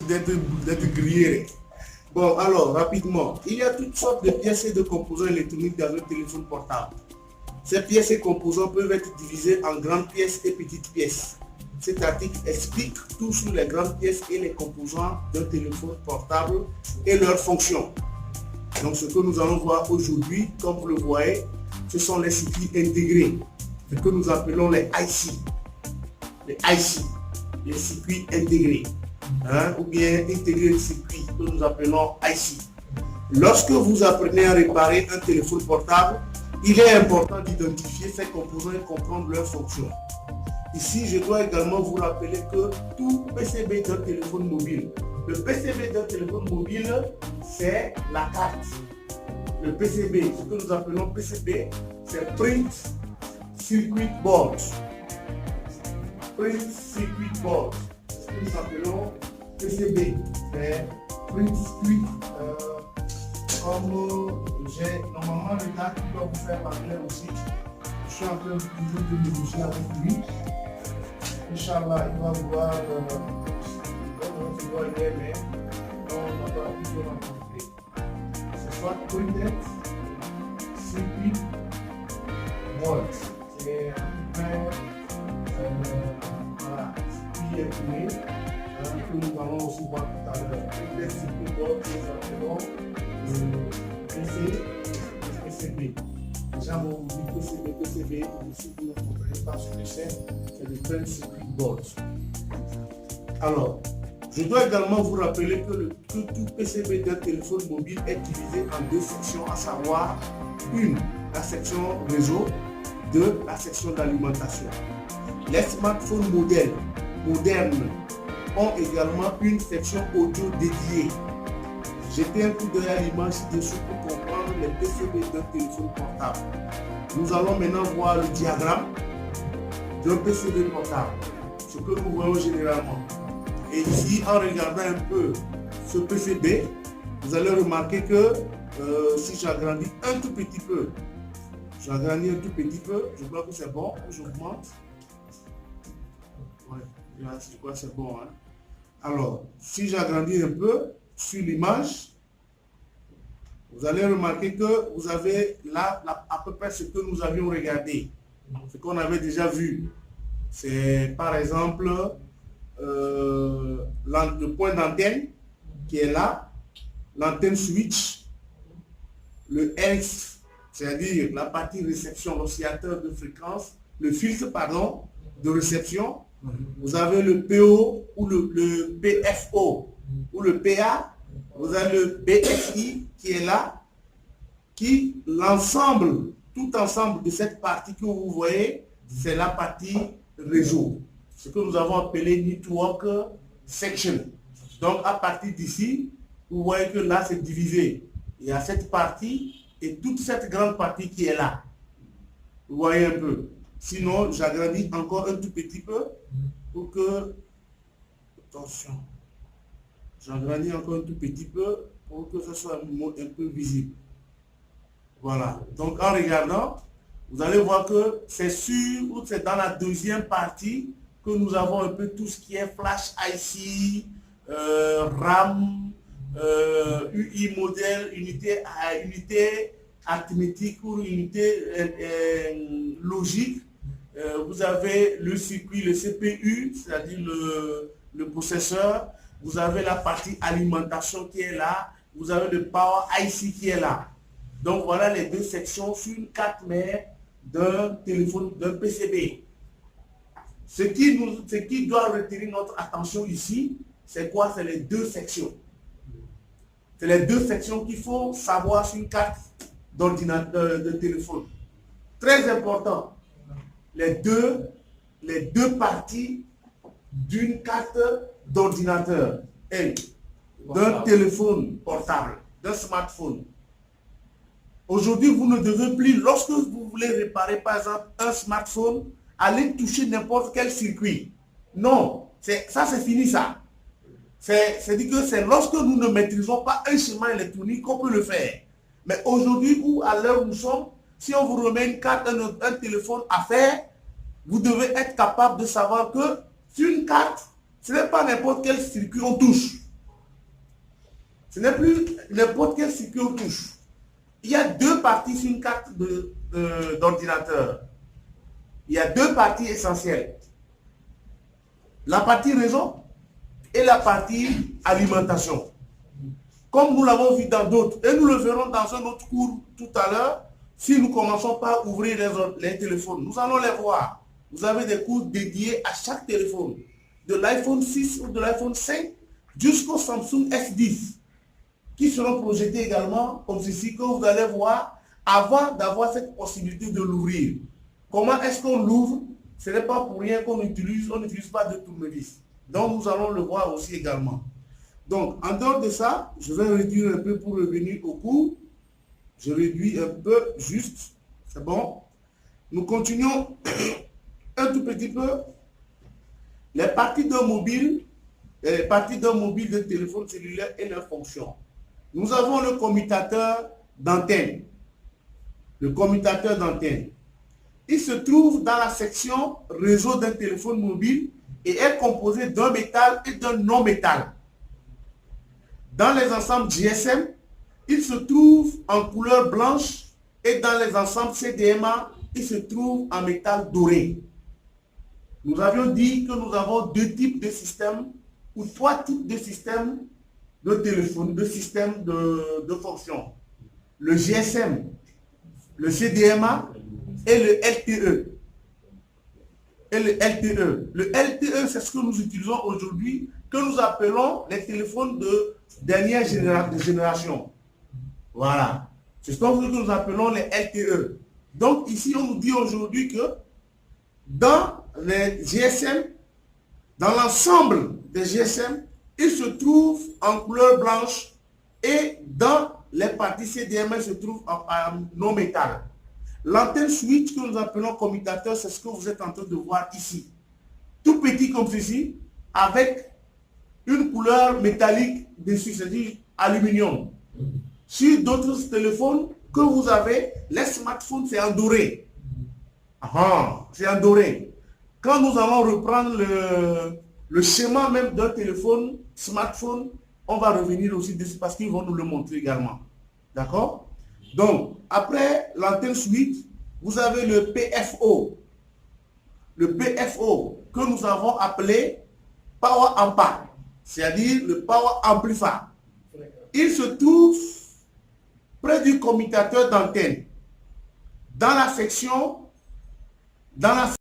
d'être grillé. Bon, alors, rapidement, il y a toutes sortes de pièces et de composants électroniques dans un téléphone portable. Ces pièces et composants peuvent être divisés en grandes pièces et petites pièces. Cet article explique tout sur les grandes pièces et les composants d'un téléphone portable et leurs fonctions. Donc, ce que nous allons voir aujourd'hui, comme vous le voyez, ce sont les circuits intégrés, ce que nous appelons les IC. Les IC, les circuits intégrés. Ou bien intégrer le circuit que nous appelons IC. Lorsque vous apprenez à réparer un téléphone portable, il est important d'identifier ces composants et comprendre leurs fonctions. Ici, je dois également vous rappeler que tout PCB d'un téléphone mobile, le PCB d'un téléphone mobile, c'est la carte. Le PCB, ce que nous appelons PCB, c'est Print Circuit Board. Print Circuit Board. Nous appelons PCB, c'est Print Circuit. Comme j'ai normalement le gars qui doit vous faire parler aussi, je suis en train de négocier avec lui. Inch'Allah, il va vouloir mais on va plutôt rencontrer. C'est soit Printed Circuit Board. C'est à peu près voilà, ce qui est imprimé. Que nous allons aussi voir tout à l'heure. Les circuits board, nous appelons PCB. Déjà, vous dites PCB, si vous ne comprenez pas ce que c'est le Print Circuit Board. Alors, je dois également vous rappeler que tout PCB d'un téléphone mobile est divisé en deux sections, à savoir la section réseau, la section d'alimentation. Les smartphones modernes ont également une section audio dédiée. Jetez un coup d'œil à l'image ci-dessous pour comprendre les PCB d'un téléphone portable. Nous allons maintenant voir le diagramme d'un PCB portable, ce que nous voyons généralement. Et ici, en regardant un peu ce PCB, vous allez remarquer que si j'agrandis un tout petit peu, je crois que c'est bon, j'augmente. Ouais, je crois que c'est bon. Hein? Alors, si j'agrandis un peu sur l'image, vous allez remarquer que vous avez là à peu près ce que nous avions regardé, ce qu'on avait déjà vu. C'est par exemple le point d'antenne qui est là, l'antenne switch, le LX, c'est-à-dire la partie réception, l'oscillateur de fréquence, le filtre, pardon, de réception. Vous avez le PO ou le PFO ou le PA, vous avez le BFI qui est là, qui l'ensemble, tout ensemble de cette partie que vous voyez, c'est la partie réseau, ce que nous avons appelé Network Section. Donc à partir d'ici, vous voyez que là c'est divisé. Il y a cette partie et toute cette grande partie qui est là. Vous voyez un peu. Sinon, j'agrandis encore un tout petit peu pour que... Attention. J'agrandis encore un tout petit peu pour que ce soit un peu visible. Voilà. Donc, en regardant, vous allez voir que c'est c'est dans la deuxième partie que nous avons un peu tout ce qui est flash IC, RAM, UI modèle, unité arithmétique ou unité logique. Vous avez le circuit, le CPU, c'est-à-dire le processeur. Vous avez la partie alimentation qui est là. Vous avez le Power IC qui est là. Donc voilà les deux sections sur une carte mère d'un téléphone, d'un PCB. Ce qui doit retenir notre attention ici, c'est quoi? C'est les deux sections. C'est les deux sections qu'il faut savoir sur une carte d'ordinateur, de téléphone. Très important. Les deux parties d'une carte d'ordinateur et d'un téléphone portable, d'un smartphone. Aujourd'hui, vous ne devez plus, lorsque vous voulez réparer par exemple un smartphone, aller toucher n'importe quel circuit. Non, ça c'est fini ça. C'est-à-dire que c'est lorsque nous ne maîtrisons pas un schéma électronique qu'on peut le faire. Mais aujourd'hui, ou à l'heure où nous sommes, si on vous remet une carte, un téléphone à faire, vous devez être capable de savoir que sur une carte, ce n'est pas n'importe quel circuit on touche. Ce n'est plus n'importe quel circuit aux touches. Il y a deux parties sur une carte d'ordinateur. Il y a deux parties essentielles. La partie réseau et la partie alimentation. Comme nous l'avons vu dans d'autres, et nous le verrons dans un autre cours tout à l'heure, si nous commençons par ouvrir les téléphones. Nous allons les voir. Vous avez des cours dédiés à chaque téléphone, de l'iPhone 6 ou de l'iPhone 5 jusqu'au Samsung S10, qui seront projetés également comme ceci, que vous allez voir avant d'avoir cette possibilité de l'ouvrir. Comment est-ce qu'on l'ouvre? Ce n'est pas pour rien qu'on n'utilise pas de tournevis. Donc nous allons le voir aussi également. Donc en dehors de ça, je vais réduire un peu pour revenir au cours. Je réduis un peu juste. C'est bon. Nous continuons un tout petit peu. Les parties d'un mobile, les parties d'un mobile de téléphone cellulaire et leurs fonctions. Nous avons le commutateur d'antenne. Le commutateur d'antenne. Il se trouve dans la section réseau d'un téléphone mobile et est composé d'un métal et d'un non-métal. Dans les ensembles GSM, il se trouve en couleur blanche et dans les ensembles CDMA, il se trouve en métal doré. Nous avions dit que nous avons deux types de systèmes ou trois types de systèmes de téléphone, de systèmes de fonction. Le GSM, le CDMA et le LTE. Le LTE, c'est ce que nous utilisons aujourd'hui, que nous appelons les téléphones de dernière génération. Voilà. C'est ce que nous appelons les LTE. Donc ici, on nous dit aujourd'hui que dans les GSM, dans l'ensemble des GSM, il se trouve en couleur blanche et dans les parties CDMA, il se trouve en non-métal. L'antenne switch que nous appelons commutateur, c'est ce que vous êtes en train de voir ici. Tout petit comme ceci, avec une couleur métallique dessus, c'est-à-dire aluminium. Sur d'autres téléphones que vous avez, les smartphones, c'est en doré. C'est en doré. Quand nous allons reprendre le schéma même d'un téléphone, smartphone, on va revenir aussi dessus parce qu'ils vont nous le montrer également. D'accord? Donc, après l'antenne switch, vous avez le PFO. Le PFO que nous avons appelé Power Ampa, c'est-à-dire le Power Amplifier. Il se trouve près du commutateur d'antenne, dans la section